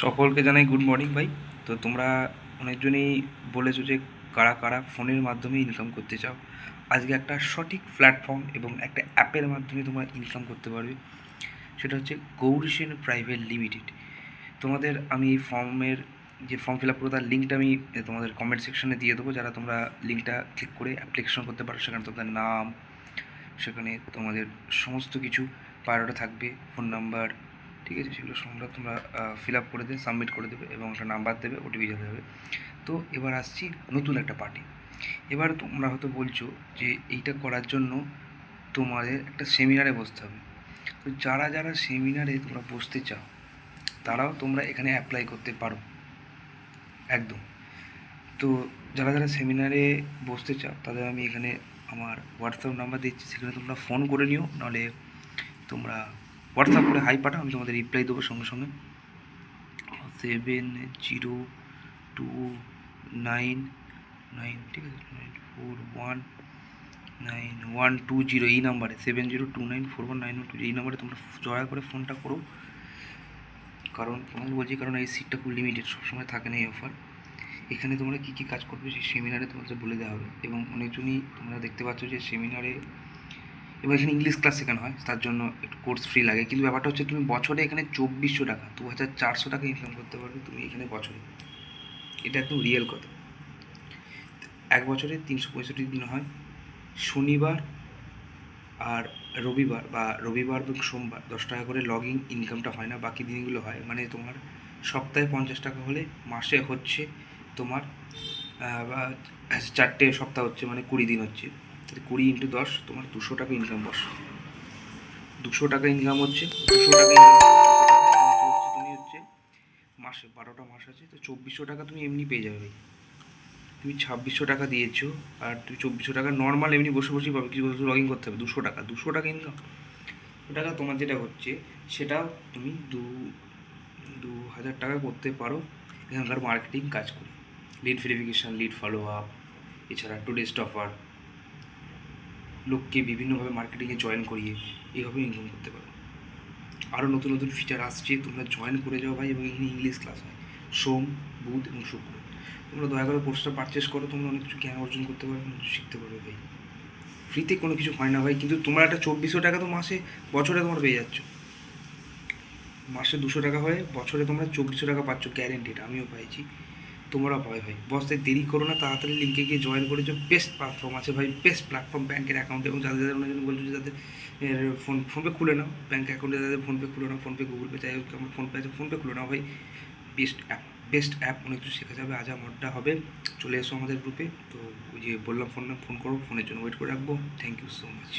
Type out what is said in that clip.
সকলকে জানাই good morning ভাই। তো তোমরা অনেকজনই বলেছো যে কারা কারা ফোনের মাধ্যমে ইনকাম করতে চাও। আজকে একটা সঠিক প্ল্যাটফর্ম এবং একটা অ্যাপের মাধ্যমে তোমরা ইনকাম করতে পারবে, সেটা হচ্ছে গৌরী সেন প্রাইভেট লিমিটেড। তোমাদের আমি এই ফর্ম ফিল আপ করো তার লিঙ্কটা আমি তোমাদের কমেন্ট সেকশনে দিয়ে দেবো, যারা তোমরা লিঙ্কটা ক্লিক করে অ্যাপ্লিকেশন করতে পারো। সেখানে তোমাদের নাম, সেখানে তোমাদের সমস্ত কিছু বায়োডাটা থাকবে, ফোন নাম্বার, ঠিক আছে, সেগুলো তোমরা ফিল আপ করে দেবে, সাবমিট করে দেবে এবং একটা নাম্বার দেবে, ওটিপি যেতে হবে। তো এবার আসছি নতুন একটা পার্টি। এবার তোমরা হয়তো বলছো যে এইটা করার জন্য তোমাদের একটা সেমিনারে বসতে হবে। তো যারা যারা সেমিনারে তোমরা বসতে চাও তারাও তোমরা এখানে অ্যাপ্লাই করতে পারো একদম। তো যারা যারা সেমিনারে বসতে চাও তাদের আমি এখানে আমার হোয়াটসঅ্যাপ নাম্বার দিচ্ছি, সেখানে তোমরা ফোন করে নিও, নাহলে তোমরা হোয়াটসঅ্যাপ করে হাই পাঠাও, আমি তোমাদের রিপ্লাই দেবো সঙ্গে সঙ্গে। 7029 ঠিক আছে, 9120 এই নাম্বারে 7029419120 এই নাম্বারে তোমরা দয়া করে ফোনটা করো। কারণ তোমাদের বলছি, কারণ এই সিটটা খুব লিমিটেড, সবসময় থাকে না এই অফার। এখানে তোমরা কী কী কাজ করবে সেই সেমিনারে তোমাদের বলে দেওয়া হবে। এবং অনেকজনই তোমরা দেখতে পাচ্ছ যে সেমিনারে, এবং এখানে ইংলিশ ক্লাস শেখানো হয়, তার জন্য একটু কোর্স ফ্রি লাগে। কিন্তু ব্যাপারটা হচ্ছে তুমি বছরে এখানে 2400 টাকা, 2400 টাকা ইনকাম করতে পারবে তুমি এখানে বছরে। এটা একদম রিয়েল কথা। এক বছরে 365 দিন হয়, শনিবার আর রবিবার এবং সোমবার 10 টাকা করে লগ ইন ইনকামটা হয় না, বাকি দিনগুলো হয়। মানে তোমার সপ্তাহে 50 টাকা হলে মাসে হচ্ছে তোমার 4টে সপ্তাহ হচ্ছে, মানে 20 দিন হচ্ছে, 20 × 10 তোমার 200 টাকা ইনকাম বসে। 200 টাকা ইনকাম হচ্ছে, 200 টাকা তুমি হচ্ছে মাসে 12টা মাস আছে, তো 2400 টাকা তুমি এমনি পেয়ে যাবে ভাই। তুমি 2600 টাকা দিয়েছো আর তুমি 2400 টাকা নর্মাল এমনি বসে বসেই পাবে, কিছু লগ ইন করতে হবে। 200 টাকা ইনকাম, 200 টাকা তোমার যেটা হচ্ছে সেটাও তুমি 2000 টাকা করতে পারো এখানকার মার্কেটিং কাজ করে। Lead verification, lead follow up, এছাড়া টুডেস্ট অফার, লোককে বিভিন্নভাবে মার্কেটিংয়ে জয়েন করিয়ে এইভাবে ইনকাম করতে পারো। আরও নতুন নতুন ফিচার আসছে, তোমরা জয়েন করে যাও ভাই। এবং এখানে ইংলিশ ক্লাস হয় সোম, বুধ এবং শুক্র। তোমরা দয়া করে কোর্সটা পারচেস করো, তোমরা অনেক কিছু জ্ঞান অর্জন করতে পারবে, অনেক কিছু শিখতে পারবে ভাই। ফ্রিতে কোনো কিছু হয় না ভাই, কিন্তু তোমরা একটা 2400 টাকা তো বছরে তোমরা পেয়ে যাচ্ছ। মাসে 200 টাকা হয়ে বছরে তোমরা 2400 টাকা পাচ্ছ, গ্যারেন্টিড। আমিও পাইছি, তোমরা পাবে ভাই। বসতে দেরি করো না, তাড়াতাড়ি লিঙ্কে গিয়ে জয়েন করেছো। বেস্ট প্ল্যাটফর্ম আছে ভাই, বেস্ট প্ল্যাটফর্ম ব্যাঙ্কের অ্যাকাউন্ট। এবং যাদের যাদের অনেকজন বলছো যে তাদের ফোনপে খুলে নাও, ব্যাঙ্ক অ্যাকাউন্টে যাদের ফোনপে খুলে নাও, ফোনপে গুগল পে যাই হোক, আমার ফোনপে আছে, ফোনপে খুলে নাও ভাই। বেস্ট অ্যাপ, অনেক কিছু শেখা যাবে, আজা মডটা হবে। চলে এসো আমাদের গ্রুপে। তো ওই যে বললাম ফোন করো, ফোনের জন্য ওয়েট করে রাখবো। Thank you so much.